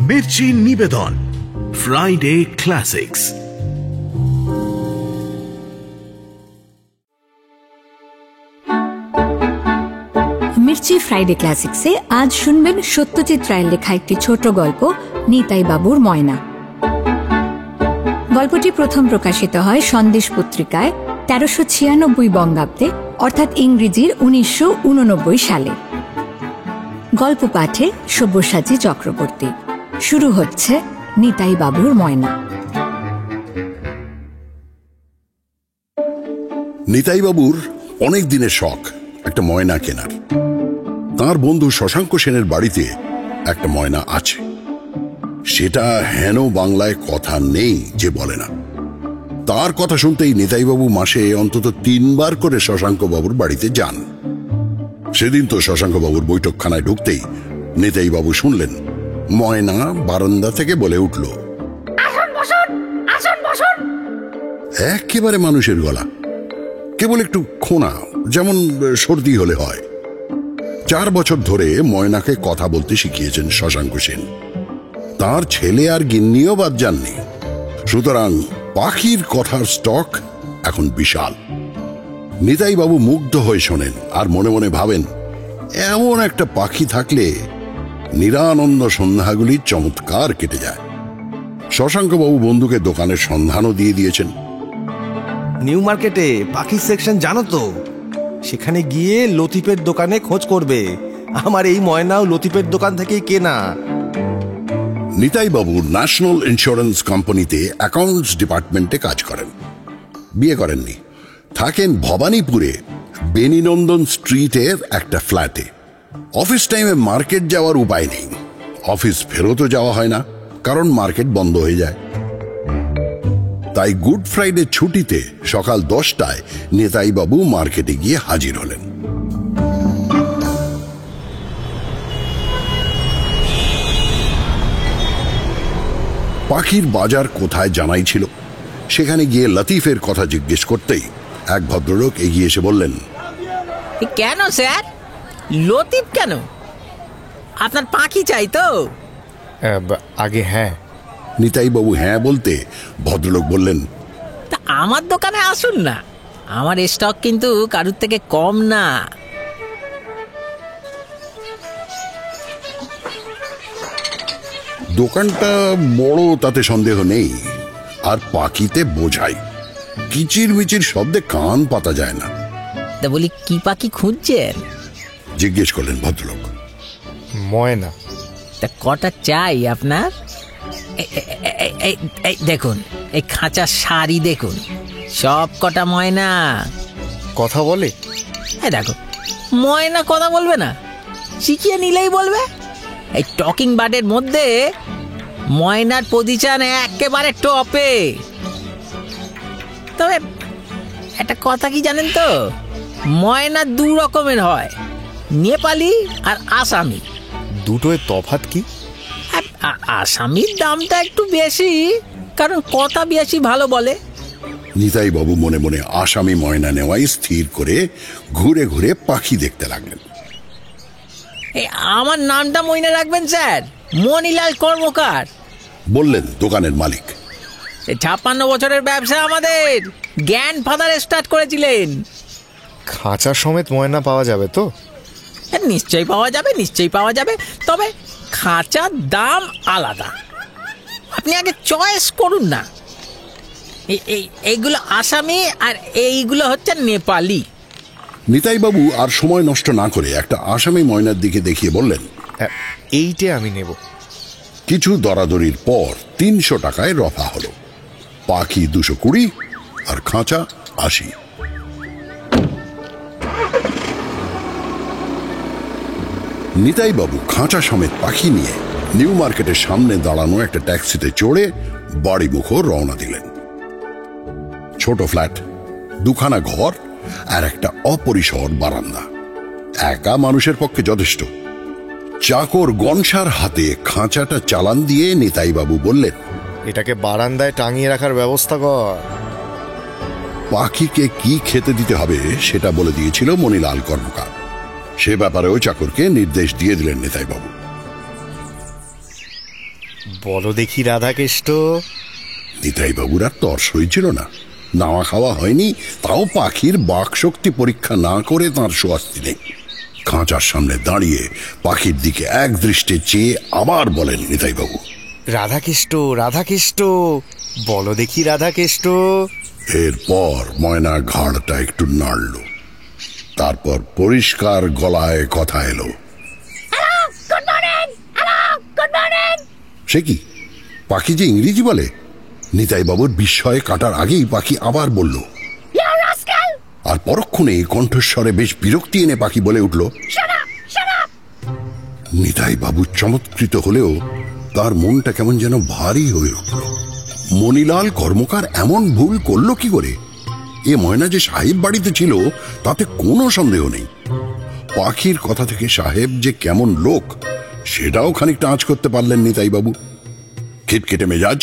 মির্চি নিবেদন Friday classics. Mirchi Friday ক্লাসিক্সে আজ শুনবেন সত্যজিৎ রায়ের লেখা একটি ছোট গল্প, নিতাই বাবুর ময়না। গল্পটি প্রথম প্রকাশিত হয় সন্দেশ পত্রিকায় 1396 বঙ্গাব্দে, অর্থাৎ ইংরেজির 1989 সালে। গল্প পাঠে সব্যসাচী চক্রবর্তী। শুরু হচ্ছে নিতাই বাবুর ময়না। নিতাই বাবুর অনেক দিনের শখ একটা ময়না কেনার। তার বন্ধু শশাঙ্ক সেনের বাড়িতে একটা ময়না আছে, সেটা হেন বাংলায় কথা নেই যে বলে না। তার কথা শুনতেই নিতাইবাবু মাসে অন্তত 3 বার করে শশাঙ্ক বাবুর বাড়িতে যান। সেদিন তো শশাঙ্ক বাবুর বৈঠকখানায় ঢুকতেই নিতাইবাবু শুনলেন ময়না বারান্দা থেকে বলে উঠল, একেবারে মানুষের গলা, কেবল একটু খোনা, যেমন সর্দি হলে হয়। 4 বছর ধরে ময়নাকে কথা বলতে শিখিয়েছেন শশাঙ্ক সেন। তার ছেলে আর গিন্নিও বাদ যাননি। সুতরাং পাখির কথার স্টক এখন বিশাল। নিতাই বাবু মুগ্ধ হয়ে শোনেন আর মনে মনে ভাবেন, এমন একটা পাখি থাকলে নিরানন্দ সন্ধ্যাগুলি চমৎকার কেটে যায়। শশাঙ্ক বাবু বন্ধুকে দোকানের সন্ধানও দিয়ে দিয়েছেন। নিউ মার্কেটে পাখির সেকশন জানো তো, সেখানে গিয়ে লতিফের দোকানে খোঁজ করবে। আমার এই ময়নাও লতিফের দোকান থেকেই কেনা। নিতাই বাবু ন্যাশনাল ইন্স্যুরেন্স কোম্পানিতে অ্যাকাউন্টস ডিপার্টমেন্টে কাজ করেন। বিয়ে করেননি, থাকেন ভবানীপুরে বেনিনন্দন স্ট্রিটের একটা ফ্ল্যাটে। অফিস টাইমে মার্কেট যাওয়ার উপায় নেই। অফিস ফেরতও যাওয়া হয় না, কারণ মার্কেট বন্ধ হয়ে যায়। তাই গুড ফ্রাইডে ছুটিতে সকাল 10টায় নিতাই বাবু মার্কেটে গিয়ে হাজির হলেন। পাখির বাজার কোথায় জানাই ছিল। সেখানে গিয়ে লতিফের কথা জিজ্ঞেস করতেই এক ভদ্রলোক এগিয়ে এসে বললেন, কেন স্যার, লতিফ কেন? আপনার পাখি চাই তো? আগে হ্যাঁ। নিতাই বাবু হ্যাঁ বলতে ভদ্রলোক বললেন, তা আমার দোকানে আসুন না, আমার স্টক কিন্তু কারুর থেকে কম না। দোকানটা বড় তাতে সন্দেহ নেই, আর পাখিতে বোঝাই, কিচির মিচির শব্দে কান পাতা যায় না। তা বলি, কি পাখি খুঁজছেন? জিজ্ঞেস করলেন ভদ্রলোক। ময়না। তা কটা চাই আপনার? এই দেখুন, এই খাঁচা শাড়ি দেখুন, সব কটা ময়না। কথা বলে? দেখো, ময়না কথা বলবে না, শিখিয়ে নিলেই বলবে। এই টকিং বার্ডের মধ্যে ময়নার পজিশন একেবারে টপে। তবে একটা কথা কি জানেন তো, ময়না 2 রকমের হয়, নেপালি আর আসামি। দুটোর তফাৎ কি? আসামির দামটা একটু বেশি, কারণ কথা বেশি ভালো বলে। নিতাই বাবু মনে মনে আসামি ময়না নেওয়াই স্থির করে ঘুরে ঘুরে পাখি দেখতে লাগলেন। আমার নামটা মনে রাখবেন স্যার, মণিলাল কর্মকার, বললেন দোকানের মালিক। 56 বছরের ব্যবসা আমাদের, গ্র্যান্ডফাদার স্টার্ট করেছিলেন। খাঁচা সমেত ময়না পাওয়া যাবে তো? নিশ্চয়ই পাওয়া যাবে, নিশ্চয়ই পাওয়া যাবে, তবে খাঁচার দাম আলাদা। আপনি আগে চয়েস করুন না। এইগুলো আসামি আর এইগুলো হচ্ছে নেপালি। নিতাই বাবু আর সময় নষ্ট না করে একটা আসামি ময়নার দিকে দেখিয়ে বললেন, এইটে আমি নেব। কিছু দরাদরির পর 300 টাকায় রফা হলো। পাখি 220 আর খাঁচা 80। নিতাই বাবু খাঁচা সমেত পাখি নিয়ে নিউ মার্কেটের সামনে দাঁড়ানো একটা ট্যাক্সিতে চড়ে বাড়িমুখ রওনা দিলেন। ছোট ফ্ল্যাট, 2খানা ঘর আর একটা অপরিসর বারান্দা, একা মানুষের পক্ষে যথেষ্ট। চাকর গনসার হাতে খাঁচাটা চালান দিয়ে নিতাই বাবু বললেন, এটাকে বারান্দায় টাঙিয়ে রাখার ব্যবস্থা কর। পাখিকে কি খেতে দিতে হবে সেটা বলে দিয়েছিল মণিলাল কর্মকার। সে ব্যাপারেও চাকরকে নির্দেশ দিয়ে দিলেন নিতাই বাবু। বলো দেখি রাধাকেষ্ট। নিতাই বাবুর আর তর্স হয়েছিল না, নাওয়া খাওয়া হয়নি, তাও পাখির বাকশক্তি পরীক্ষা না করে তাঁর স্বস্তি নেই। খাঁচার সামনে দাঁড়িয়ে পাখির দিকে এক দৃষ্টে চেয়ে আবার বলেন নিতাই বাবু, রাধাকেষ্ট রাধাকেষ্ট, বলো দেখি রাধাকেষ্ট। এরপর ময়না ঘাড়টা একটু নাড়ল, তারপর পরিষ্কার গলায় কথা এলো, সে কি পাখি যে ইংরেজি বলে! নিতাই বাবুর বিস্ময়ে কাটার আগেই পাখি আবার বলল, আর পরক্ষণে কণ্ঠস্বরে বেশ বিরক্তি এনে পাখি বলে উঠল, নিতাই বাবু চমৎকৃত হলেও তার মনটা কেমন যেন ভারী হয়ে উঠল। মণিলাল কর্মকার এমন ভুল করল কি করে? এ ময়না যে সাহেব বাড়িতে ছিল তাতে কোনো সন্দেহ নেই। পাখির কথা থেকে সাহেব যে কেমন লোক সেটাও খানিকটা আঁচ করতে পারলেন নিতাই বাবু। খিটখিটে মেজাজ,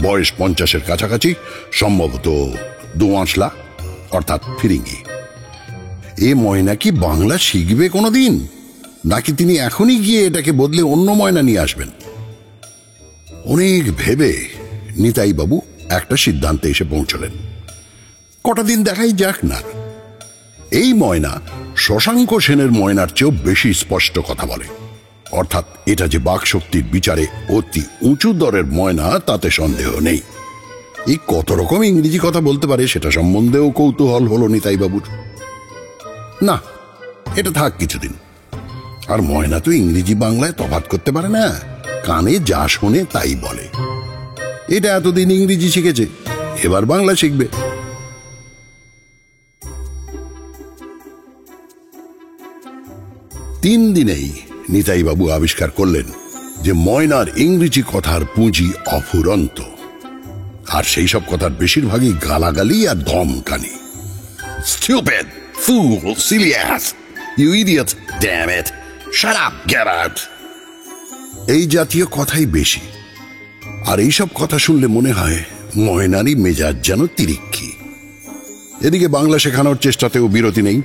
বয়স 50-এর কাছাকাছি, সম্ভবত দোআঁশলা অর্থাৎ ফিরিঙ্গি। এ ময়না কি বাংলা শিখবে কোনোদিন, নাকি তিনি এখনই গিয়ে এটাকে বদলে অন্য ময়না নিয়ে আসবেন? অনেক ভেবে নিতাই বাবু একটা সিদ্ধান্তে এসে পৌঁছলেন, কটা দিন দেখাই যাক না। এই ময়না শশাঙ্ক সেনের ময়নার চেয়েও বেশি স্পষ্ট কথা বলে, অর্থাৎ এটা যে বাকশক্তির বিচারে অতি উঁচু দরের ময়না তাতে সন্দেহ নেই। এই কত রকম ইংরেজি কথা বলতে পারে সেটা সম্বন্ধেও কৌতূহল হলো নিতাই বাবুর। না, এটা থাক কিছুদিন। আর ময়না তো ইংরেজি বাংলায় তফাৎ করতে পারে না, কানে যা শোনে তাই বলে। এটা এতদিন ইংরেজি শিখেছে, এবার বাংলা শিখবে। 3 দিনেই নিতাই বাবু আবিষ্কার করলেন যে ময়নার ইংরেজি কথার পুঁজি অফুরন্ত, আর সেই সব কথার বেশিরভাগই গালাগালি আর ধমকানি। Stupid, fool, silly ass, you idiot, damn it, shut up, get out, এই জাতীয় কথাই বেশি। আর এইসব কথা শুনলে মনে হয় ময়নারই মেজাজ যেন তিরিক্ষি। এদিকে বাংলা শেখানোর চেষ্টাতেও বিরতি নেই।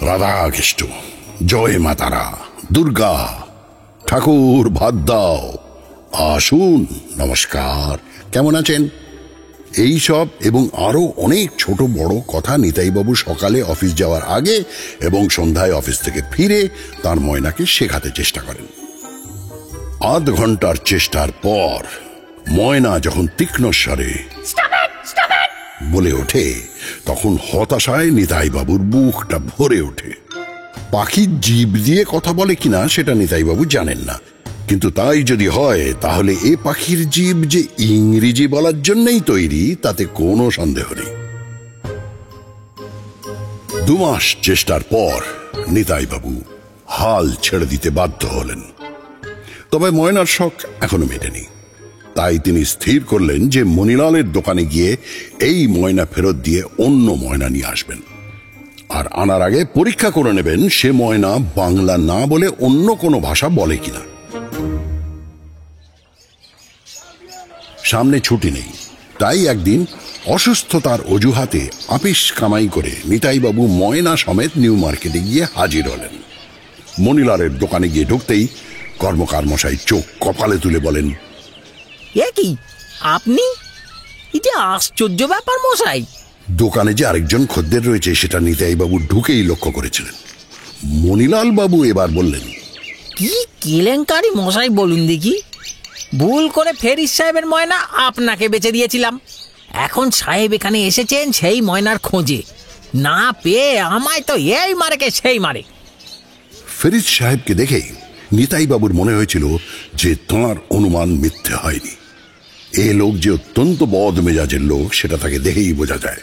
রাধাকৃষ্ণ, জয় মাতারা, দুর্গা ঠাকুর, ভাত দাও, আসুন, নমস্কার, কেমন আছেন, এই সব এবং আরো অনেক ছোট বড় কথা নিতাইবাবু সকালে অফিস যাওয়ার আগে এবং সন্ধ্যায় অফিস থেকে ফিরে তার ময়নাকে শেখাতে চেষ্টা করেন। আধ ঘন্টার চেষ্টার পর ময়না যখন তীক্ষ্ণ স্বরে বলে ওঠে, তখন হতাশায় নিতাইবাবুর বুকটা ভরে ওঠে। পাখির জিভ দিয়ে কথা বলে কিনা সেটা নিতাইবাবু জানেন না, কিন্তু তাই যদি হয় তাহলে এ পাখির জিভ যে ইংরেজি বলার জন্যই তৈরি তাতে কোনো সন্দেহ নেই। 2 মাস চেষ্টার পর নিতাইবাবু হাল ছেড়ে দিতে বাধ্য হলেন। তবে ময়নার শখ এখনো মেটেনি, তাই তিনি স্থির করলেন যে মণিলালের দোকানে গিয়ে এই ময়না ফেরত দিয়ে অন্য ময়না নিয়ে আসবেন, আর আনার আগে পরীক্ষা করে নেবেন সে ময়না বাংলা না বলে অন্য কোনো ভাষা বলে কিনা। সামনে ছুটি নেই, তাই একদিন অসুস্থতার অজুহাতে আপিস কামাই করে নিতাইবাবু ময়না সমেত নিউ মার্কেটে গিয়ে হাজির হলেন। মণিলালের দোকানে গিয়ে ঢুকতেই কর্মকার মশাই চোখ কপালে তুলে বলেন, এ কি আপনি? এটা আশ্চর্য ব্যাপার মশাই। দোকানে যে আরেকজন খদ্দের রয়েছে সেটা নিতাইবাবু ঢুকেই লক্ষ্য করেছিলেন। মণিলাল বাবু এবার বললেন, কি কেলেঙ্কারি মশাই বলুন দেখি। ভুল করে ফেরিস সাহেবের ময়না আপনাকে বেচে দিয়েছিলাম, এখন সাহেব এখানে এসেছেন সেই ময়নার খোঁজে, না পেয়ে আমায় তো এই মারে সেই মারে। ফেরিস সাহেবকে দেখেই নিতাইবাবুর মনে হয়েছিল যে তাঁর অনুমান মিথ্যে হয়নি। এ লোক যে অত্যন্ত বদ মেজাজের লোক সেটা তাকে দেখেই বোঝা যায়।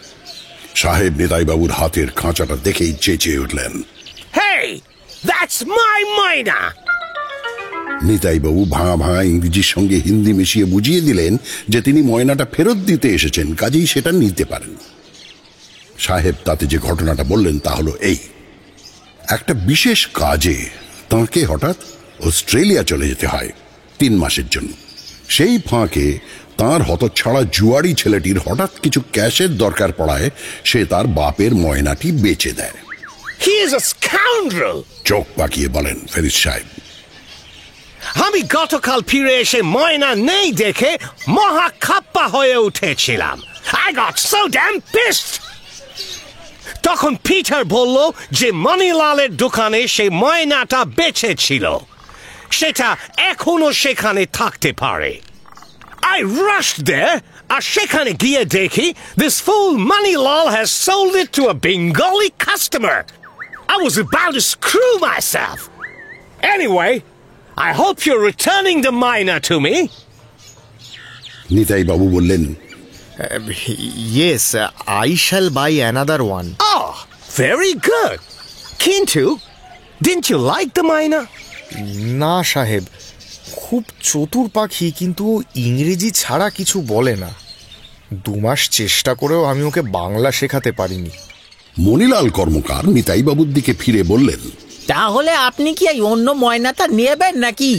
সাহেব নিতাইবাবুর হাতের খাঁচাটা দেখেই চেঁচিয়ে উঠলেন, Hey, that's my ময়না! নিতাইবাবু ভাঙা ভাঙা ইংরেজির সঙ্গে হিন্দি মিশিয়ে বুঝিয়ে দিলেন যে তিনি ময়নাটা ফেরত দিতে এসেছেন, কাজেই সেটা নিতে পারেন। সাহেব তাতে যে ঘটনাটা বললেন তা হলো এই, একটা বিশেষ কাজে তাঁকে হঠাৎ অস্ট্রেলিয়া চলে যেতে হয় 3 মাসের জন্য। সেই ফাঁকে তাঁর হতচ্ছাড়া জুয়ারি ছেলেটির হঠাৎ কিছু ক্যাশের দরকার পড়ায় সে তার বাপের ময়নাটি বেচে দেয়। He is a scoundrel! চোখ পাকিয়ে বলেন ফেরিস সাহেব। আমি গতকাল ফিরে এসে ময়না নেই দেখে মহা খাপ্পা হয়ে উঠেছিলাম। I got so damn pissed. তখন পিটার বলল যে মণিলালের দোকানে সে ময়নাটা বেচেছিল, সেটা এখনো সেখানে থাকতে পারে। I rushed there, আর সেখানে গিয়ে দেখি this fool Manilal has sold it to a Bengali customer. I was about to screw myself. Anyway, I hope you're returning the mina to me. Nitai বাবু বললেন, yes, I shall buy another one. Oh, very good. Kintu, didn't you like the mina? না সাহেব, খুব চতুর পাখি, কিন্তু ইংরেজি ছাড়া কিছু বলে না। 2 মাস চেষ্টা করেও আমি ওকে বাংলা শেখাতে পারিনি। মণিলাল কর্মকার নিতাই বাবুর দিকে ফিরে বললেন, তাহলে আপনি কি এই অন্য ময়নাটা নেবেন নাকি?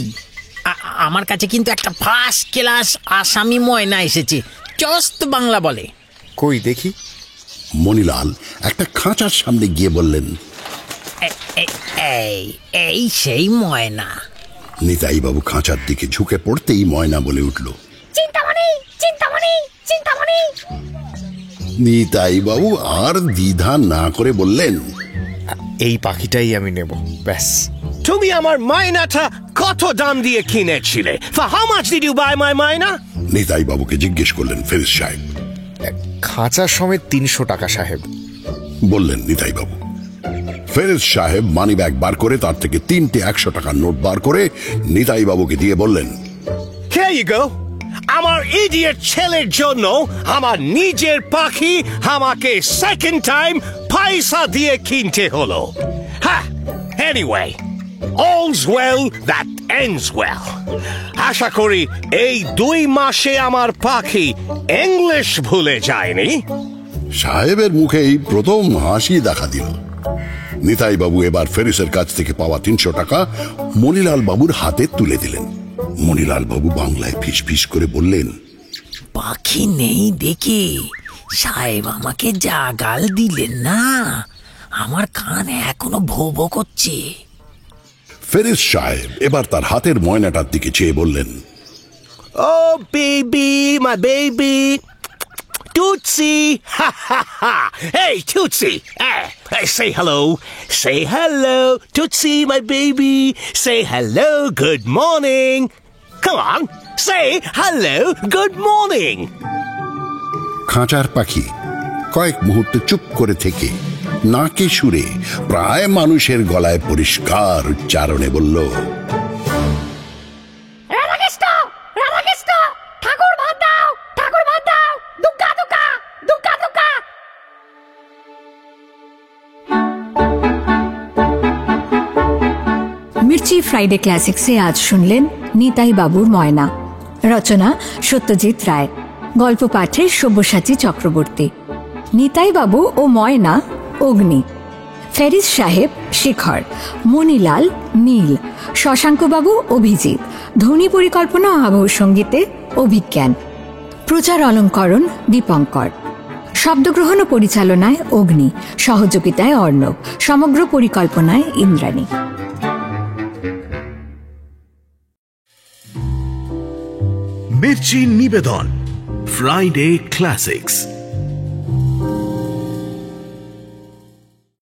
আমার কাছে কিন্তু একটা ফার্স্ট ক্লাস আসামি ময়না এসেছে, চস্ত বাংলা বলে। কই দেখি। মণিলাল একটা খাঁচার সামনে গিয়ে বললেন, এই সেই ময়না। নিতাই বাবু খাঁচার দিকে ঝুঁকে পড়তেই ময়না বলে উঠল, চিন্তামণি, চিন্তামণি, চিন্তামণি। নিতাই বাবু আর দ্বিধা না করে বললেন, এই পাখিটাই আমি নেব, ব্যাস। তুমি আমার মাইনাটা কত দাম দিয়ে কিনেছিলে? For how much did you buy my mina? Nitai বাবুকে জিজ্ঞেস করলেন ফেরেজ সাহেব। খাঁচা সমেত 300 টাকা সাহেব, বললেন নিতাই বাবু। ফেরেজ সাহেব মানি ব্যাগ বার করে তার থেকে 3টে 100 টাকার নোট বার করে নিতাই বাবুকে দিয়ে বললেন, Here you go. আমার ইডিয়েট ছেলের জন্য আমার নিজের পাখি আমাকে সেকেন্ড টাইম পয়সা দিয়ে কিনতে হলো। হ্যাঁ, anyway, all's well that ends well. আশা করি এই 2 মাসে আমার পাখি ইংলিশ ভুলে যায়নি। সাহেবের মুখেই প্রথম হাসি দেখা দিল। নিতাই বাবু এবার ফেরেজের কাছ থেকে পাওয়া 300 টাকা মণিলাল বাবুর হাতে তুলে দিলেন। মণিলাল বাবু বাংলায় ফিস ফিস করে বললেন, পাখি নেই দেখে সাহেব আমাকে যা গাল দিলেন না, আমার কান এখনো ভো ভো করছে। ফেরেজ সাহেব এবার তার হাতের ময়নাটার দিকে চেয়ে বললেন, Oh baby, my baby, Tootsie, ha ha ha. Hey Tootsie, hey, say hello, say hello, Tootsie, my baby, say hello, good morning. Come on, say hello, good morning. খাঁচার পাখি কয়েক মুহূর্ত চুপ করে থেকে নাকে সুরে প্রায় মানুষের গলায় পরিষ্কার উচ্চারণে বলল, রাধাকৃষ্ণ, রাধাকৃষ্ণ, ঠাকুর ভাত দাও, ঠাকুর ভাত দাও, দুগ্গা দুগ্গা, দুগ্গা দুগ্গা। মির্চি ফ্রাইডে ক্লাসিক্সে আজ শুনলেন নিতাই বাবুর ময়না। রচনা সত্যজিৎ রায়, গল্প পাঠে সব্যসাচী চক্রবর্তী। নিতাই বাবু ও ময়না অগ্নি, ফেরিজ সাহেব শেখর, মণিলাল নীল, শশাঙ্কবাবু অভিজিৎ, ধ্বনি পরিকল্পনা ও আবহ সঙ্গীতে অভিজ্ঞান, প্রচার অলঙ্করণ দীপঙ্কর, শব্দগ্রহণ ও পরিচালনায় অগ্নি, সহযোগিতায় অর্ণব, সমগ্র পরিকল্পনায় ইন্দ্রাণী। মির্চি নিবেদন ফ্রাইডে ক্লাসিক্স।